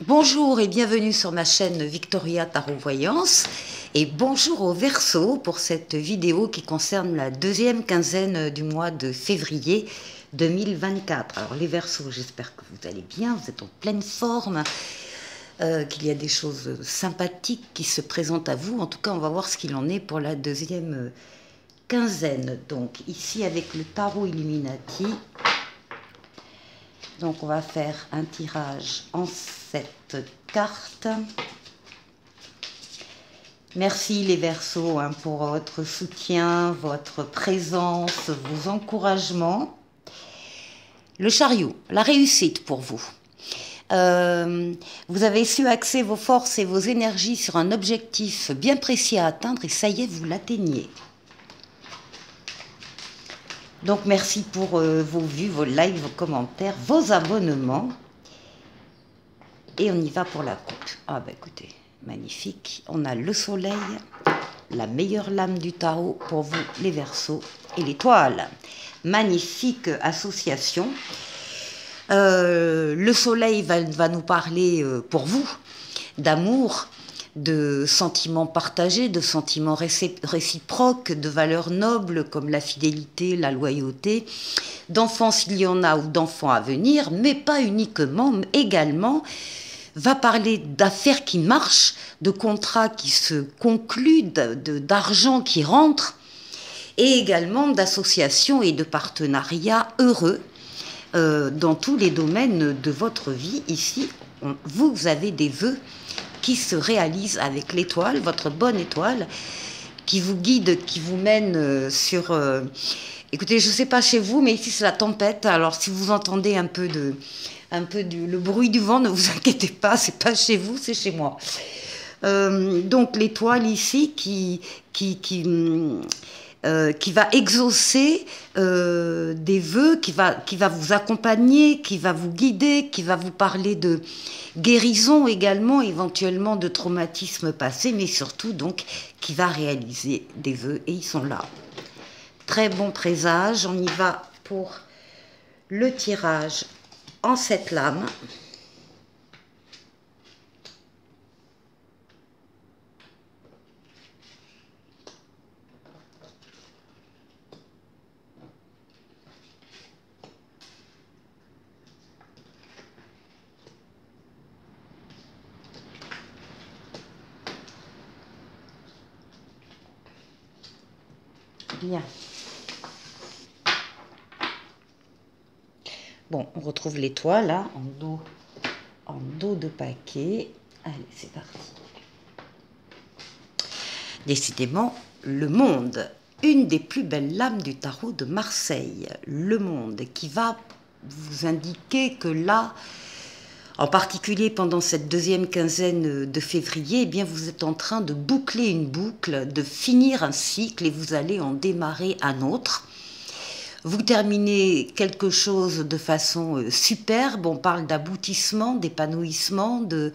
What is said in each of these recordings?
Bonjour et bienvenue sur ma chaîne Victoria Tarot Voyance et bonjour aux Verseaux pour cette vidéo qui concerne la deuxième quinzaine du mois de février 2024. Alors les Verseaux, j'espère que vous allez bien, vous êtes en pleine forme, qu'il y a des choses sympathiques qui se présentent à vous. En tout cas, on va voir ce qu'il en est pour la deuxième quinzaine. Donc ici avec le tarot Illuminati. Donc on va faire un tirage en 7 cartes. Merci les Verseaux pour votre soutien, votre présence, vos encouragements. Le chariot, la réussite pour vous. Vous avez su axer vos forces et vos énergies sur un objectif bien précis à atteindre et ça y est, vous l'atteignez. Donc merci pour vos vues, vos likes, vos commentaires, vos abonnements. Et on y va pour la coupe. Ah bah écoutez, magnifique. On a le soleil, la meilleure lame du tarot pour vous les Verseaux et l'étoile. Magnifique association. Le soleil va nous parler pour vous d'amour, de sentiments partagés, de sentiments réciproques, de valeurs nobles comme la fidélité, la loyauté, d'enfants s'il y en a ou d'enfants à venir, mais pas uniquement, mais également va parler d'affaires qui marchent, de contrats qui se concluent, d'argent qui rentre, et également d'associations et de partenariats heureux dans tous les domaines de votre vie. Ici, vous avez des vœux qui se réalise avec l'étoile, votre bonne étoile, qui vous guide, qui vous mène sur... écoutez, je ne sais pas chez vous, mais ici c'est la tempête, alors si vous entendez le bruit du vent, ne vous inquiétez pas, c'est pas chez vous, c'est chez moi. Donc l'étoile ici qui va exaucer des vœux, qui va vous accompagner, qui va vous guider, qui va vous parler de guérison également, éventuellement de traumatismes passés, mais surtout donc qui va réaliser des vœux et ils sont là. Très bon présage, on y va pour le tirage en 7 lames. Bien. Bon, on retrouve l'étoile là, en dos de paquet. Allez, c'est parti. Décidément, le monde, une des plus belles lames du tarot de Marseille. Le monde qui va vous indiquer que là, en particulier pendant cette deuxième quinzaine de février, eh bien vous êtes en train de boucler une boucle, de finir un cycle et vous allez en démarrer un autre. Vous terminez quelque chose de façon superbe, on parle d'aboutissement, d'épanouissement, de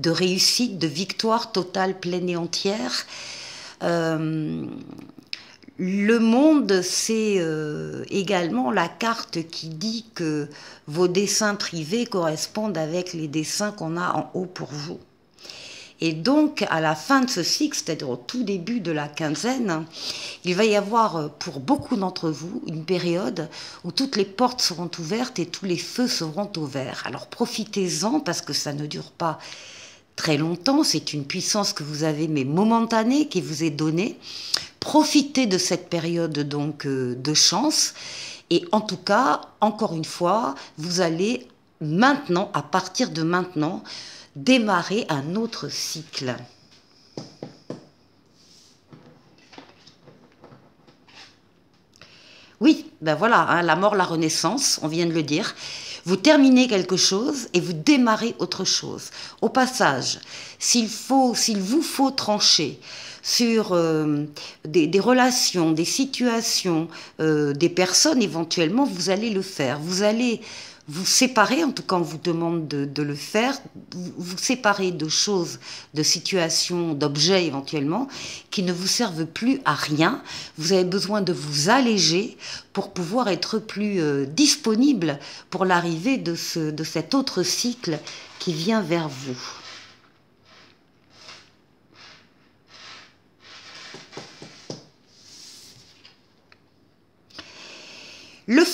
réussite, de victoire totale, pleine et entière. Le monde, c'est également la carte qui dit que vos dessins privés correspondent avec les dessins qu'on a en haut pour vous. Et donc, à la fin de ce cycle, c'est-à-dire au tout début de la quinzaine, il va y avoir pour beaucoup d'entre vous une période où toutes les portes seront ouvertes et tous les feux seront ouverts. Alors profitez-en parce que ça ne dure pas très longtemps, c'est une puissance que vous avez mais momentanée qui vous est donnée. Profitez de cette période donc de chance et en tout cas, encore une fois, vous allez maintenant, à partir de maintenant, démarrer un autre cycle. Oui, ben voilà, hein, la mort, la renaissance, on vient de le dire. Vous terminez quelque chose et vous démarrez autre chose. Au passage, s'il vous faut trancher sur des relations, des situations, des personnes éventuellement, vous allez le faire. Vous allez vous séparez, en tout cas on vous demande de le faire, vous séparez de choses, de situations, d'objets éventuellement, qui ne vous servent plus à rien. Vous avez besoin de vous alléger pour pouvoir être plus disponible pour l'arrivée de cet autre cycle qui vient vers vous. Le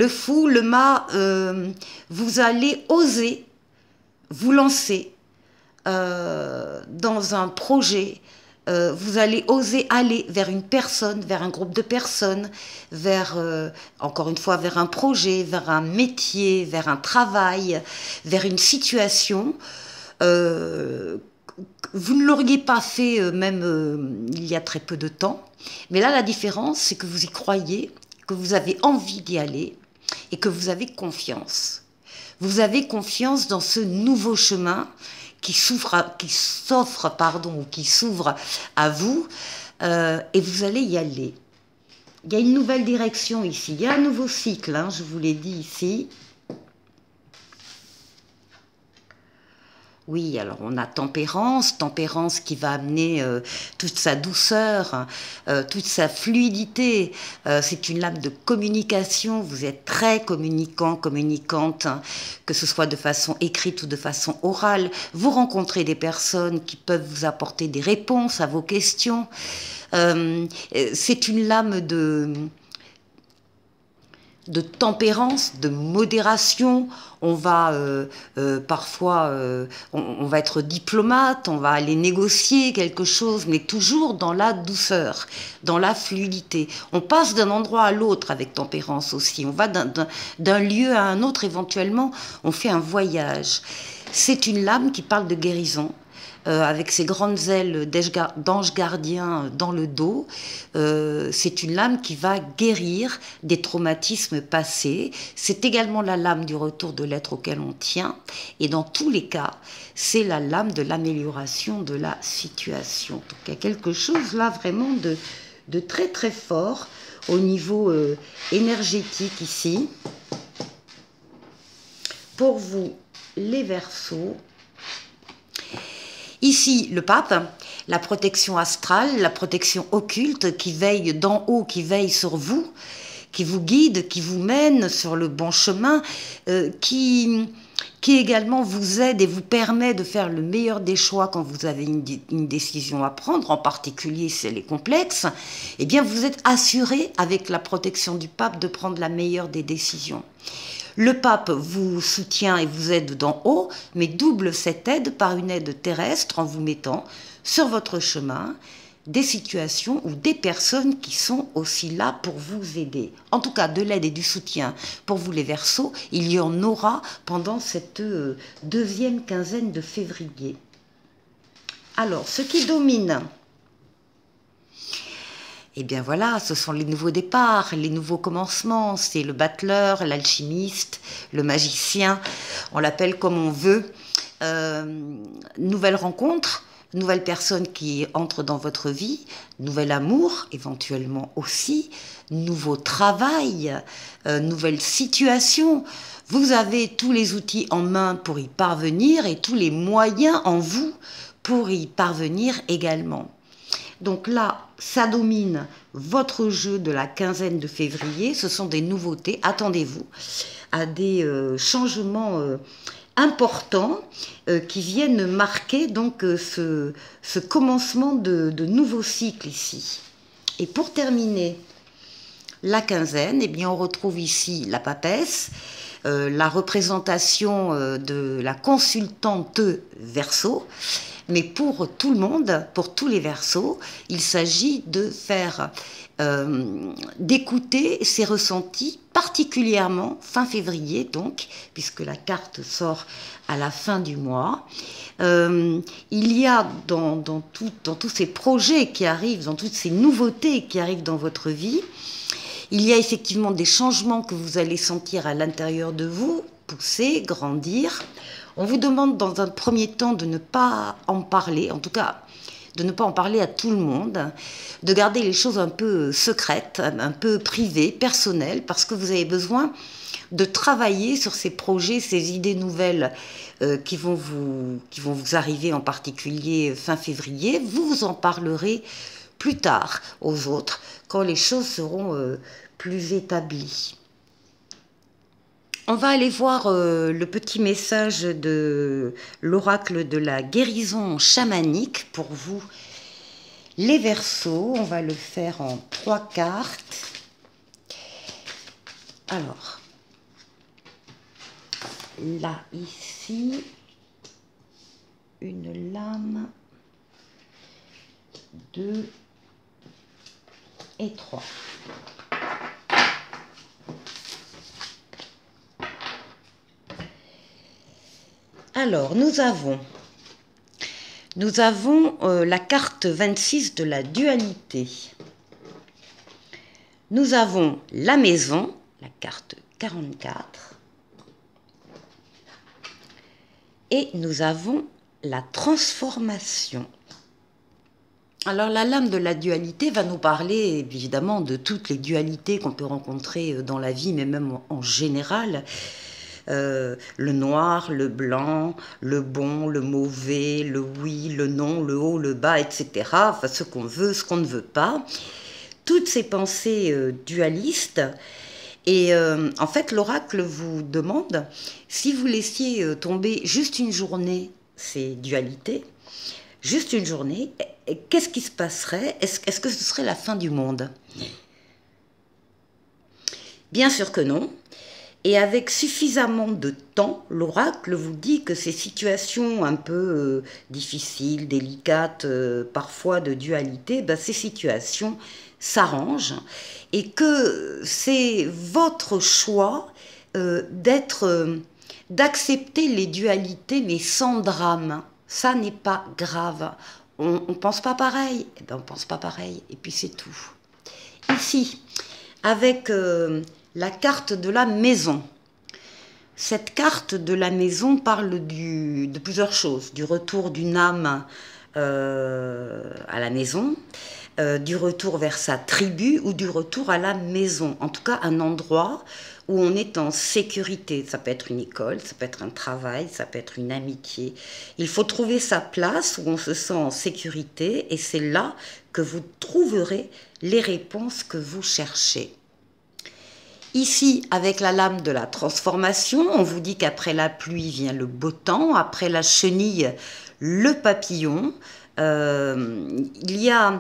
fou, le mât, vous allez oser vous lancer dans un projet, vous allez oser aller vers une personne, vers un groupe de personnes, vers, encore une fois, vers un projet, vers un métier, vers un travail, vers une situation. Vous ne l'auriez pas fait même il y a très peu de temps. Mais là, la différence, c'est que vous y croyez, que vous avez envie d'y aller et que vous avez confiance. Vous avez confiance dans ce nouveau chemin qui s'offre à vous et vous allez y aller. Il y a une nouvelle direction ici, il y a un nouveau cycle, hein, je vous l'ai dit ici. Oui, alors on a tempérance qui va amener toute sa douceur, toute sa fluidité. C'est une lame de communication, vous êtes très communicant, communicante, hein, que ce soit de façon écrite ou de façon orale. Vous rencontrez des personnes qui peuvent vous apporter des réponses à vos questions. C'est une lame de tempérance, de modération. On va parfois, on va être diplomate, on va aller négocier quelque chose, mais toujours dans la douceur, dans la fluidité. On passe d'un endroit à l'autre avec tempérance aussi. On va d'un lieu à un autre éventuellement. On fait un voyage. C'est une lame qui parle de guérison. Avec ses grandes ailes d'ange gardien dans le dos. C'est une lame qui va guérir des traumatismes passés. C'est également la lame du retour de l'être auquel on tient. Et dans tous les cas, c'est la lame de l'amélioration de la situation. Donc il y a quelque chose là vraiment de très très fort au niveau énergétique ici. Pour vous, les Verseaux, ici, le pape, la protection astrale, la protection occulte qui veille d'en haut, qui veille sur vous, qui vous guide, qui vous mène sur le bon chemin, qui également vous aide et vous permet de faire le meilleur des choix quand vous avez une décision à prendre, en particulier si elle est complexe, eh bien vous êtes assuré avec la protection du pape de prendre la meilleure des décisions. Le pape vous soutient et vous aide d'en haut, mais double cette aide par une aide terrestre en vous mettant sur votre chemin des situations ou des personnes qui sont aussi là pour vous aider. En tout cas, de l'aide et du soutien pour vous les Verseaux, il y en aura pendant cette deuxième quinzaine de février. Alors, ce qui domine, eh bien voilà, ce sont les nouveaux départs, les nouveaux commencements, c'est le battleur, l'alchimiste, le magicien, on l'appelle comme on veut. Nouvelle rencontre, nouvelle personne qui entre dans votre vie, nouvel amour éventuellement aussi, nouveau travail, nouvelle situation. Vous avez tous les outils en main pour y parvenir et tous les moyens en vous pour y parvenir également. Donc là, ça domine votre jeu de la quinzaine de février. Ce sont des nouveautés. Attendez-vous à des changements importants qui viennent marquer donc ce commencement de nouveaux cycles ici. Et pour terminer la quinzaine, eh bien on retrouve ici la papesse, la représentation de la consultante Verseau. Mais pour tout le monde, pour tous les Verseaux, il s'agit de faire, d'écouter ses ressentis, particulièrement fin février, donc, puisque la carte sort à la fin du mois. Il y a dans tous ces projets qui arrivent, dans toutes ces nouveautés qui arrivent dans votre vie, il y a effectivement des changements que vous allez sentir à l'intérieur de vous, pousser, grandir. On vous demande dans un premier temps de ne pas en parler, en tout cas de ne pas en parler à tout le monde, de garder les choses un peu secrètes, un peu privées, personnelles, parce que vous avez besoin de travailler sur ces projets, ces idées nouvelles qui vont vous arriver en particulier fin février. Vous en parlerez plus tard aux autres, quand les choses seront plus établies. On va aller voir le petit message de l'oracle de la guérison chamanique pour vous, les Verseaux. On va le faire en 3 cartes. Alors, là, ici, une lame, 2 et 3. Alors, nous avons la carte 26 de la dualité. Nous avons la maison, la carte 44. Et nous avons la transformation. Alors, la lame de la dualité va nous parler évidemment de toutes les dualités qu'on peut rencontrer dans la vie, mais même en général. Le noir, le blanc, le bon, le mauvais, le oui, le non, le haut, le bas, etc. Enfin, ce qu'on veut, ce qu'on ne veut pas. Toutes ces pensées dualistes. Et en fait, l'oracle vous demande si vous laissiez tomber juste une journée ces dualités, juste une journée, qu'est-ce qui se passerait? Est-ce que ce serait la fin du monde? Bien sûr que non. Et avec suffisamment de temps, l'oracle vous dit que ces situations un peu difficiles, délicates, parfois de dualité, ben, ces situations s'arrangent et que c'est votre choix d'accepter les dualités, mais sans drame. Ça n'est pas grave. On ne pense pas pareil, eh ben, on ne pense pas pareil, et puis c'est tout. Ici, avec la carte de la maison. Cette carte de la maison parle de plusieurs choses. Du retour d'une âme à la maison, du retour vers sa tribu ou du retour à la maison. En tout cas, un endroit où on est en sécurité. Ça peut être une école, ça peut être un travail, ça peut être une amitié. Il faut trouver sa place où on se sent en sécurité et c'est là que vous trouverez les réponses que vous cherchez. Ici, avec la lame de la transformation, on vous dit qu'après la pluie vient le beau temps, après la chenille, le papillon. Il y a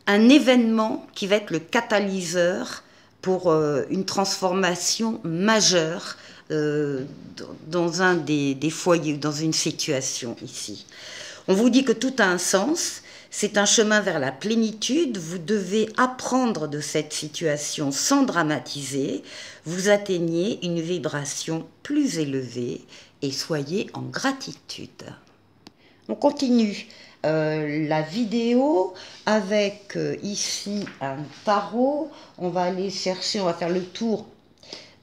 un événement qui va être le catalyseur pour une transformation majeure dans un des foyers, dans une situation ici. On vous dit que tout a un sens. C'est un chemin vers la plénitude, vous devez apprendre de cette situation sans dramatiser, vous atteignez une vibration plus élevée et soyez en gratitude. On continue la vidéo avec ici un tarot, on va aller chercher, on va faire le tour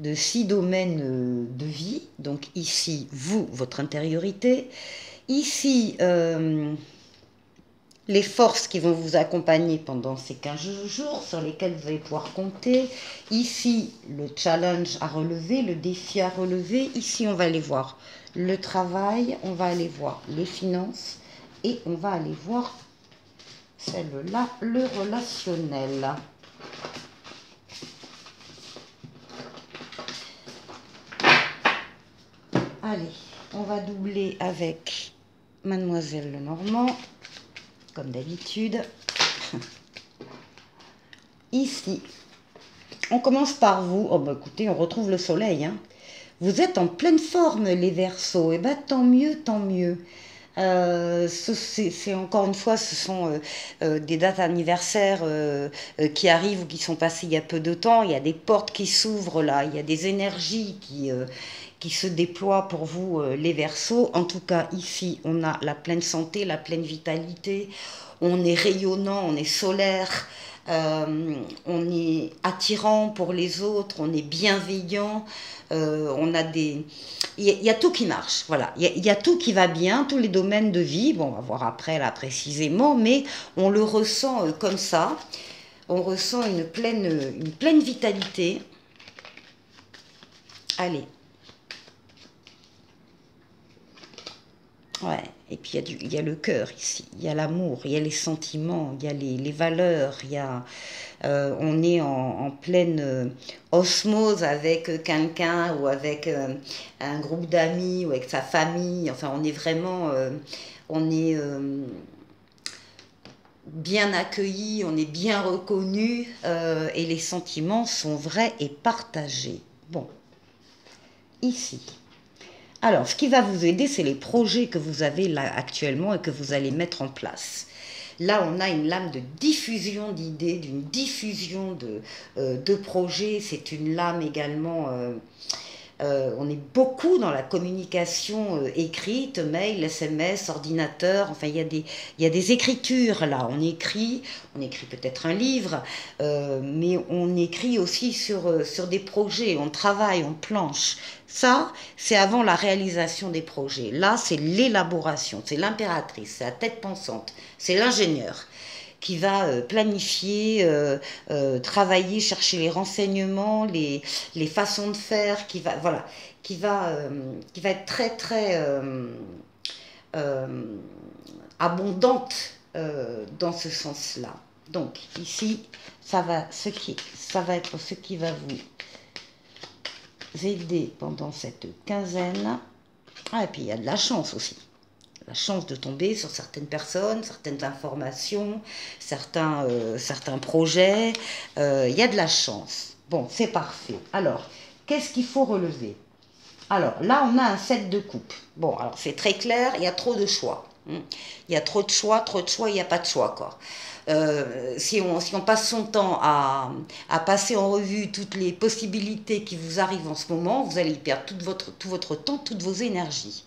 de 6 domaines de vie, donc ici vous, votre intériorité, ici les forces qui vont vous accompagner pendant ces 15 jours sur lesquels vous allez pouvoir compter. Ici, le challenge à relever, le défi à relever. Ici, on va aller voir le travail, on va aller voir les finances et on va aller voir celle-là, le relationnel. Allez, on va doubler avec Mademoiselle Lenormand. Comme d'habitude. Ici, on commence par vous. Oh bah écoutez, on retrouve le soleil. Hein. Vous êtes en pleine forme, les Verseaux. Et bien, tant mieux, tant mieux. C'est encore une fois, ce sont des dates anniversaires qui arrivent ou qui sont passées il y a peu de temps. Il y a des portes qui s'ouvrent là. Il y a des énergies qui se déploient pour vous, les Verseaux. En tout cas, ici, on a la pleine santé, la pleine vitalité. On est rayonnant, on est solaire. On est attirant pour les autres, on est bienveillant, on a il y a tout qui marche, voilà, il y a tout qui va bien, tous les domaines de vie, bon, on va voir après là précisément, mais on le ressent comme ça, on ressent une pleine vitalité, Allez. Ouais, et puis il y a le cœur ici, il y a l'amour, il y a les sentiments, il y a les valeurs, on est en pleine osmose avec quelqu'un ou avec un groupe d'amis ou avec sa famille. Enfin, on est vraiment, on est bien accueilli, on est bien reconnu et les sentiments sont vrais et partagés. Bon, ici. Alors, ce qui va vous aider, c'est les projets que vous avez là actuellement et que vous allez mettre en place. Là, on a une lame de diffusion d'idées, d'une diffusion de projets. C'est une lame également... on est beaucoup dans la communication écrite, mail, SMS, ordinateur, enfin il y a des écritures là, on écrit peut-être un livre, mais on écrit aussi sur des projets, on travaille, on planche. Ça, c'est avant la réalisation des projets. Là, c'est l'élaboration, c'est l'impératrice, c'est la tête pensante, c'est l'ingénieur qui va planifier, travailler, chercher les renseignements, les façons de faire, voilà, qui va être très très abondante dans ce sens-là. Donc ici, ça va être ce qui va vous aider pendant cette quinzaine. Ah, et puis il y a de la chance aussi. La chance de tomber sur certaines personnes, certaines informations, certains projets. Il y a de la chance. Bon, c'est parfait. Alors, qu'est-ce qu'il faut relever? Alors, là, on a un 7 de coupe. Bon, alors c'est très clair, il y a trop de choix. Il y a trop de choix, il n'y a pas de choix, quoi. Si on passe son temps à passer en revue toutes les possibilités qui vous arrivent en ce moment, vous allez y perdre tout votre temps, toutes vos énergies.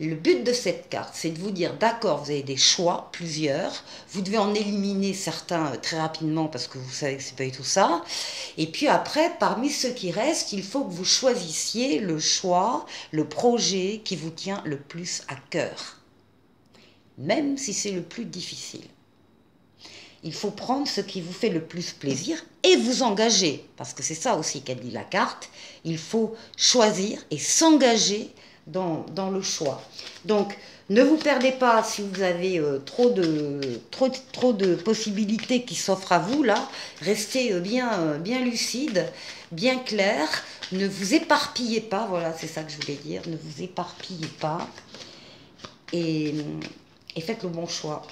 Le but de cette carte, c'est de vous dire, d'accord, vous avez des choix, plusieurs, vous devez en éliminer certains très rapidement parce que vous savez que c'est pas du tout ça. Et puis après, parmi ceux qui restent, il faut que vous choisissiez le choix, le projet qui vous tient le plus à cœur, même si c'est le plus difficile. Il faut prendre ce qui vous fait le plus plaisir et vous engager, parce que c'est ça aussi qu'a dit la carte, il faut choisir et s'engager dans le choix. Donc, ne vous perdez pas si vous avez trop de possibilités qui s'offrent à vous, là. Restez bien lucide, bien clair. Ne vous éparpillez pas, voilà, c'est ça que je voulais dire. Ne vous éparpillez pas et faites le bon choix.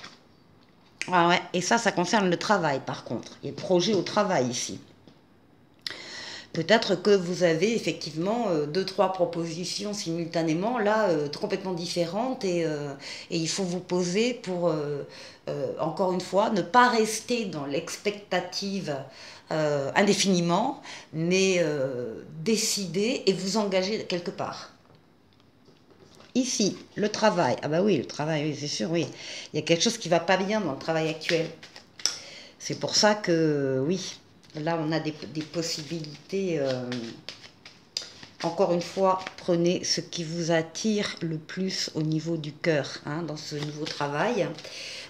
Ah ouais, et ça concerne le travail, par contre. Il y a projet au travail ici. Peut-être que vous avez effectivement 2-3 propositions simultanément, là, complètement différentes, et il faut vous poser pour, encore une fois, ne pas rester dans l'expectative indéfiniment, mais décider et vous engager quelque part. Ici, le travail. Ah bah oui, le travail, oui, c'est sûr, oui. Il y a quelque chose qui ne va pas bien dans le travail actuel. C'est pour ça que, oui, là, on a des possibilités. Encore une fois, prenez ce qui vous attire le plus au niveau du cœur, hein, dans ce nouveau travail.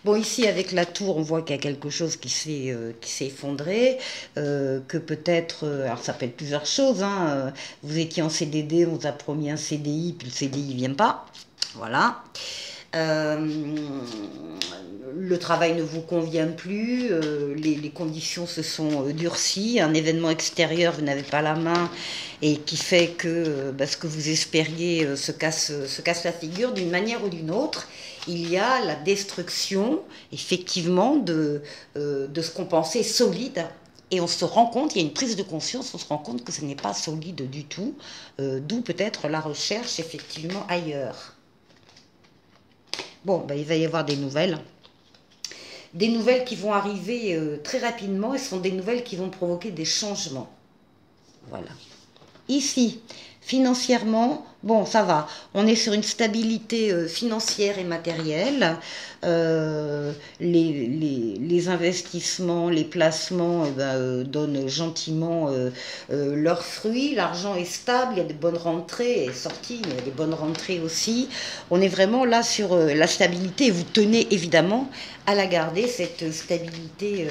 Bon, ici, avec la tour, on voit qu'il y a quelque chose qui s'est effondré, que peut-être, alors ça peut être plusieurs choses, hein, vous étiez en CDD, on vous a promis un CDI, puis le CDI ne vient pas, voilà. Le travail ne vous convient plus, les conditions se sont durcies, un événement extérieur, vous n'avez pas la main, et qui fait que ce que vous espériez se casse la figure d'une manière ou d'une autre. Il y a la destruction, effectivement, de ce qu'on pensait solide. Et on se rend compte, il y a une prise de conscience, on se rend compte que ce n'est pas solide du tout, d'où peut-être la recherche, effectivement, ailleurs. Bon, il va y avoir des nouvelles. Des nouvelles qui vont arriver très rapidement, et ce sont des nouvelles qui vont provoquer des changements. Voilà. Ici, financièrement, bon, ça va. On est sur une stabilité financière et matérielle. Les investissements, les placements donnent gentiment leurs fruits. L'argent est stable, il y a des bonnes rentrées et sorties, mais il y a des bonnes rentrées aussi. On est vraiment là sur la stabilité, et vous tenez évidemment à la garder, cette stabilité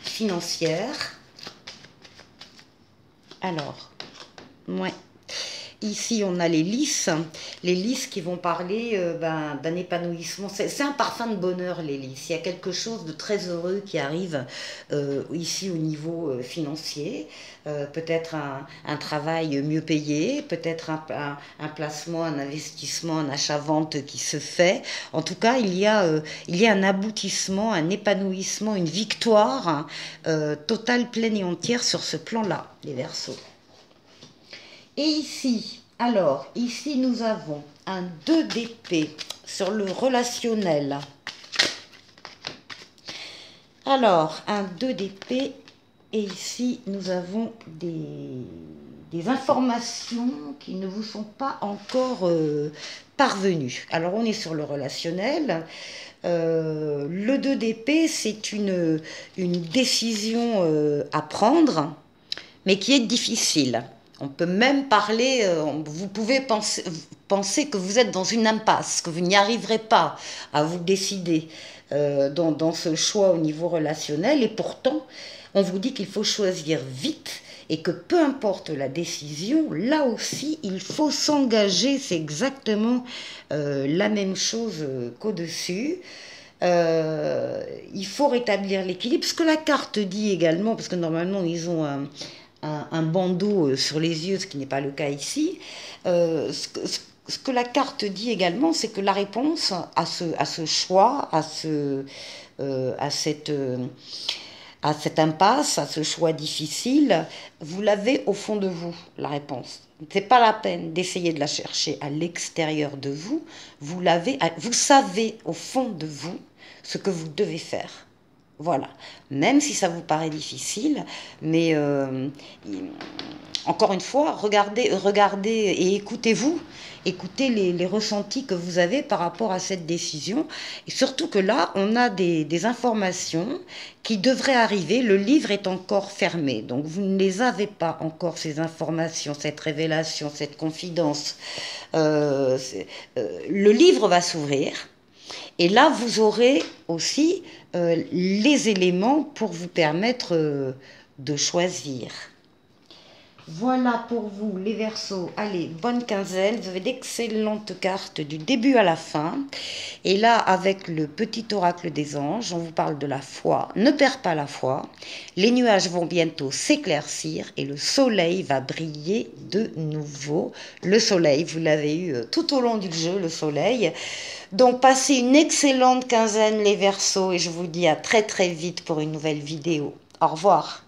financière. Alors, ouais. Ici, on a les lys qui vont parler d'un épanouissement. C'est un parfum de bonheur, les lys. Il y a quelque chose de très heureux qui arrive ici au niveau financier. Peut-être un travail mieux payé, peut-être un placement, un investissement, un achat-vente qui se fait. En tout cas, il y a un aboutissement, un épanouissement, une victoire totale, pleine et entière sur ce plan-là, les Verseaux. Et ici, alors, ici nous avons un 2 d'épée sur le relationnel. Alors, un 2 d'épée, et ici nous avons des informations qui ne vous sont pas encore parvenues. Alors, on est sur le relationnel. Le 2 d'épée, c'est une décision à prendre, mais qui est difficile. On peut même parler, vous pouvez penser que vous êtes dans une impasse, que vous n'y arriverez pas à vous décider dans ce choix au niveau relationnel. Et pourtant, on vous dit qu'il faut choisir vite et que peu importe la décision, là aussi, il faut s'engager. C'est exactement la même chose qu'au-dessus. Il faut rétablir l'équilibre. Ce que la carte dit également, parce que normalement, ils ont un bandeau sur les yeux, ce qui n'est pas le cas ici. Ce que la carte dit également, c'est que la réponse à ce choix, à cette impasse, à ce choix difficile, vous l'avez au fond de vous, la réponse. C'est pas la peine d'essayer de la chercher à l'extérieur de vous. Vous savez au fond de vous ce que vous devez faire. Voilà, même si ça vous paraît difficile, mais encore une fois, regardez et écoutez-vous, écoutez les ressentis que vous avez par rapport à cette décision. Et surtout que là, on a des informations qui devraient arriver. Le livre est encore fermé, donc vous ne les avez pas encore, ces informations, cette révélation, cette confidence. Le livre va s'ouvrir. Et là, vous aurez aussi les éléments pour vous permettre de choisir. Voilà pour vous, les Verseaux. Allez, bonne quinzaine. Vous avez d'excellentes cartes du début à la fin. Et là, avec le petit oracle des anges, on vous parle de la foi. Ne perds pas la foi. Les nuages vont bientôt s'éclaircir et le soleil va briller de nouveau. Le soleil, vous l'avez eu tout au long du jeu, le soleil. Donc, passez une excellente quinzaine, les Verseaux. Et je vous dis à très très vite pour une nouvelle vidéo. Au revoir.